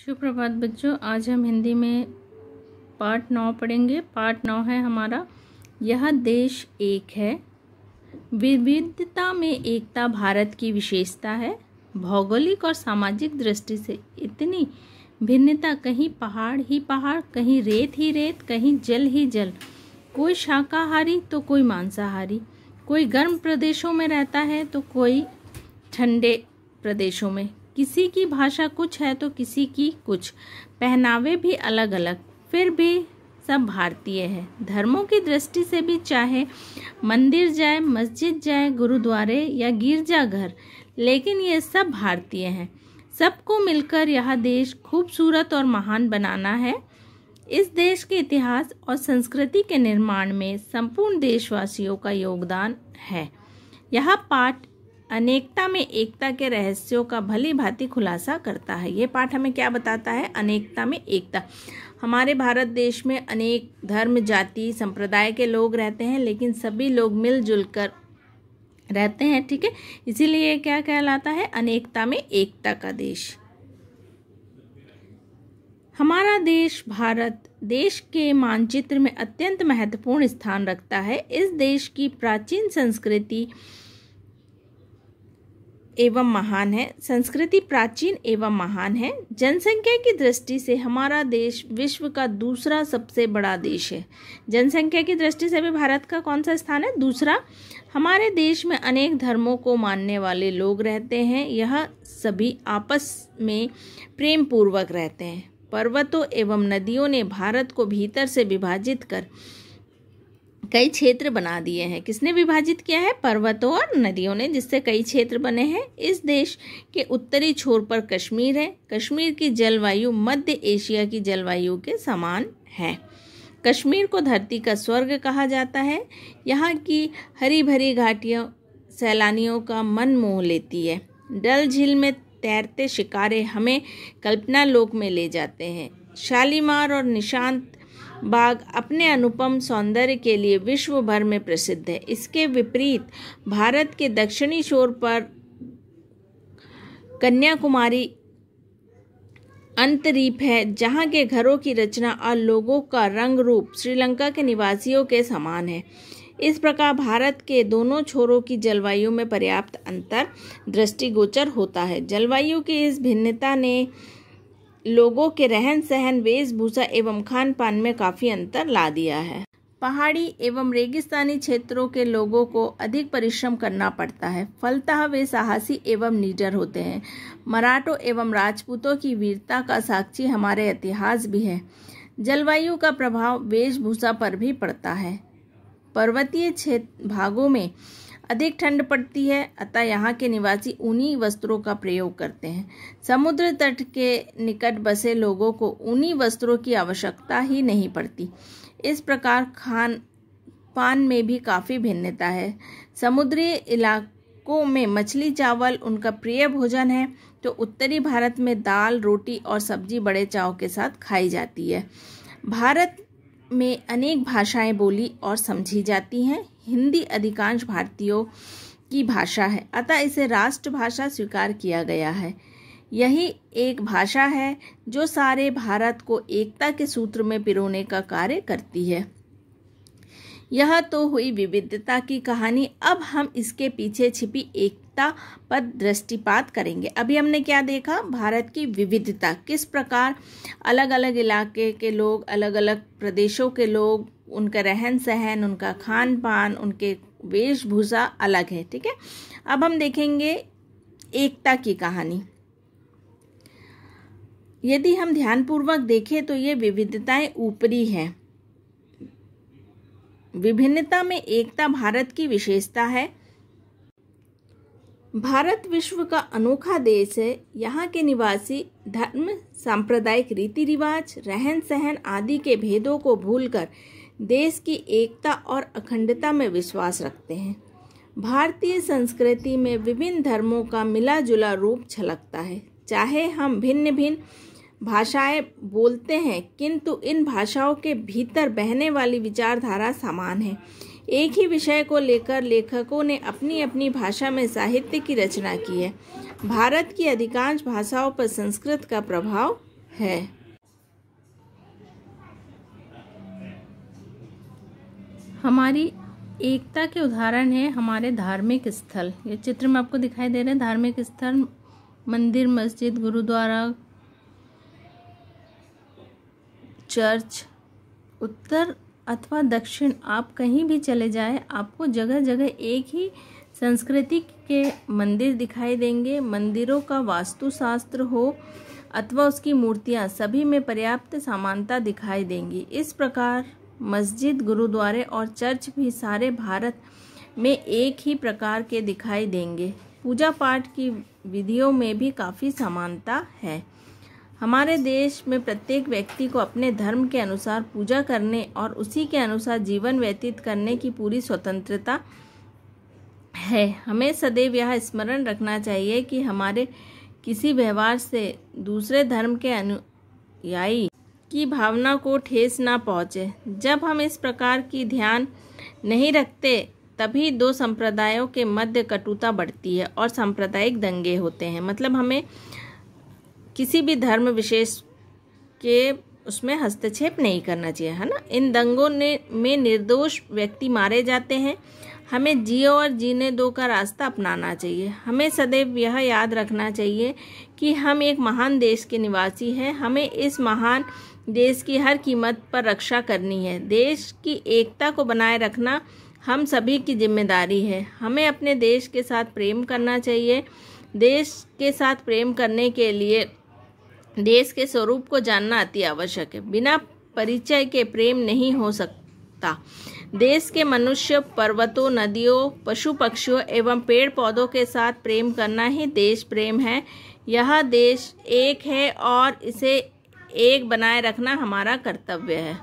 सुप्रभात बच्चों, आज हम हिंदी में पाठ 9 पढ़ेंगे। पाठ 9 है हमारा, यह देश एक है। विविधता में एकता भारत की विशेषता है। भौगोलिक और सामाजिक दृष्टि से इतनी भिन्नता, कहीं पहाड़ ही पहाड़, कहीं रेत ही रेत, कहीं जल ही जल। कोई शाकाहारी तो कोई मांसाहारी, कोई गर्म प्रदेशों में रहता है तो कोई ठंडे प्रदेशों में। किसी की भाषा कुछ है तो किसी की कुछ, पहनावे भी अलग अलग, फिर भी सब भारतीय है। धर्मों की दृष्टि से भी चाहे मंदिर जाए, मस्जिद जाए, गुरुद्वारे या गिरजाघर, लेकिन ये सब भारतीय हैं। सबको मिलकर यह देश खूबसूरत और महान बनाना है। इस देश के इतिहास और संस्कृति के निर्माण में संपूर्ण देशवासियों का योगदान है। यह पाठ अनेकता में एकता के रहस्यों का भली भांति खुलासा करता है। ये पाठ हमें क्या बताता है? अनेकता में एकता। हमारे भारत देश में अनेक धर्म, जाति, संप्रदाय के लोग रहते हैं, लेकिन सभी लोग मिलजुल कर रहते हैं। ठीक है, इसीलिए ये क्या कहलाता है? अनेकता में एकता का देश। हमारा देश भारत देश के मानचित्र में अत्यंत महत्वपूर्ण स्थान रखता है। इस देश की प्राचीन संस्कृति एवं महान है। संस्कृति प्राचीन एवं महान है। जनसंख्या की दृष्टि से हमारा देश विश्व का दूसरा सबसे बड़ा देश है। जनसंख्या की दृष्टि से भी भारत का कौन सा स्थान है? दूसरा। हमारे देश में अनेक धर्मों को मानने वाले लोग रहते हैं। यह सभी आपस में प्रेम पूर्वक रहते हैं। पर्वतों एवं नदियों ने भारत को भीतर से विभाजित कर कई क्षेत्र बना दिए हैं। किसने विभाजित किया है? पर्वतों और नदियों ने, जिससे कई क्षेत्र बने हैं। इस देश के उत्तरी छोर पर कश्मीर है। कश्मीर की जलवायु मध्य एशिया की जलवायु के समान है। कश्मीर को धरती का स्वर्ग कहा जाता है। यहाँ की हरी भरी घाटियाँ सैलानियों का मन मोह लेती है। डल झील में तैरते शिकारे हमें कल्पना लोक में ले जाते हैं। शालीमार और निशांत बाग अपने अनुपम सौंदर्य के लिए विश्व भर में प्रसिद्ध है। इसके विपरीत भारत के दक्षिणी छोर पर कन्याकुमारी अंतरीप है, जहाँ के घरों की रचना और लोगों का रंग रूप श्रीलंका के निवासियों के समान है। इस प्रकार भारत के दोनों छोरों की जलवायु में पर्याप्त अंतर दृष्टिगोचर होता है। जलवायु की इस भिन्नता ने लोगों के रहन सहन, वेशभूषा एवं खान पान में काफी अंतर ला दिया है। पहाड़ी एवं रेगिस्तानी क्षेत्रों के लोगों को अधिक परिश्रम करना पड़ता है, फलतः वे साहसी एवं निडर होते हैं। मराठों एवं राजपूतों की वीरता का साक्षी हमारे इतिहास भी है। जलवायु का प्रभाव वेशभूषा पर भी पड़ता है। पर्वतीय क्षेत्र भागों में अधिक ठंड पड़ती है, अतः यहाँ के निवासी ऊनी वस्त्रों का प्रयोग करते हैं। समुद्र तट के निकट बसे लोगों को ऊनी वस्त्रों की आवश्यकता ही नहीं पड़ती। इस प्रकार खान पान में भी काफ़ी भिन्नता है। समुद्री इलाकों में मछली चावल उनका प्रिय भोजन है, तो उत्तरी भारत में दाल, रोटी और सब्जी बड़े चाव के साथ खाई जाती है। भारत में अनेक भाषाएं बोली और समझी जाती हैं। हिंदी अधिकांश भारतीयों की भाषा है, अतः इसे राष्ट्रभाषा स्वीकार किया गया है। यही एक भाषा है जो सारे भारत को एकता के सूत्र में पिरोने का कार्य करती है। यह तो हुई विविधता की कहानी। अब हम इसके पीछे छिपी एकता पर दृष्टिपात करेंगे। अभी हमने क्या देखा? भारत की विविधता, किस प्रकार अलग अलग इलाके के लोग, अलग अलग प्रदेशों के लोग, उनका रहन सहन, उनका खान पान, उनके वेशभूषा अलग है। ठीक है, अब हम देखेंगे एकता की कहानी। यदि हम ध्यानपूर्वक देखें तो ये विविधताएं ऊपरी हैं। विभिन्नता में एकता भारत की विशेषता है। भारत विश्व का अनोखा देश है। यहाँ के निवासी धर्म, सांप्रदायिक रीति रिवाज, रहन सहन आदि के भेदों को भूलकर देश की एकता और अखंडता में विश्वास रखते हैं। भारतीय संस्कृति में विभिन्न धर्मों का मिला जुला रूप झलकता है। चाहे हम भिन्न भिन्न भाषाएं बोलते हैं, किंतु इन भाषाओं के भीतर बहने वाली विचारधारा समान है। एक ही विषय को लेकर लेखकों ने अपनी अपनी भाषा में साहित्य की रचना की है। भारत की अधिकांश भाषाओं पर संस्कृत का प्रभाव है। हमारी एकता के उदाहरण है हमारे धार्मिक स्थल। ये चित्र में आपको दिखाई दे रहे हैं धार्मिक स्थल, मंदिर, मस्जिद, गुरुद्वारा, चर्च। उत्तर अथवा दक्षिण आप कहीं भी चले जाए, आपको जगह जगह एक ही संस्कृति के मंदिर दिखाई देंगे। मंदिरों का वास्तुशास्त्र हो अथवा उसकी मूर्तियां, सभी में पर्याप्त समानता दिखाई देंगी। इस प्रकार मस्जिद, गुरुद्वारे और चर्च भी सारे भारत में एक ही प्रकार के दिखाई देंगे। पूजा पाठ की विधियों में भी काफ़ी समानता है। हमारे देश में प्रत्येक व्यक्ति को अपने धर्म के अनुसार पूजा करने और उसी के अनुसार जीवन व्यतीत करने की पूरी स्वतंत्रता है। हमें सदैव यह स्मरण रखना चाहिए कि हमारे किसी व्यवहार से दूसरे धर्म के अनुयायी की भावना को ठेस ना पहुँचे। जब हम इस प्रकार की ध्यान नहीं रखते तभी दो संप्रदायों के मध्य कटुता बढ़ती है और सांप्रदायिक दंगे होते हैं। मतलब हमें किसी भी धर्म विशेष के उसमें हस्तक्षेप नहीं करना चाहिए, है ना। इन दंगों में निर्दोष व्यक्ति मारे जाते हैं। हमें जियो और जीने दो का रास्ता अपनाना चाहिए। हमें सदैव यह याद रखना चाहिए कि हम एक महान देश के निवासी हैं। हमें इस महान देश की हर कीमत पर रक्षा करनी है। देश की एकता को बनाए रखना हम सभी की जिम्मेदारी है। हमें अपने देश के साथ प्रेम करना चाहिए। देश के साथ प्रेम करने के लिए देश के स्वरूप को जानना अति आवश्यक है। बिना परिचय के प्रेम नहीं हो सकता। देश के मनुष्य, पर्वतों, नदियों, पशु पक्षियों एवं पेड़ पौधों के साथ प्रेम करना ही देश प्रेम है। यह देश एक है और इसे एक बनाए रखना हमारा कर्तव्य है।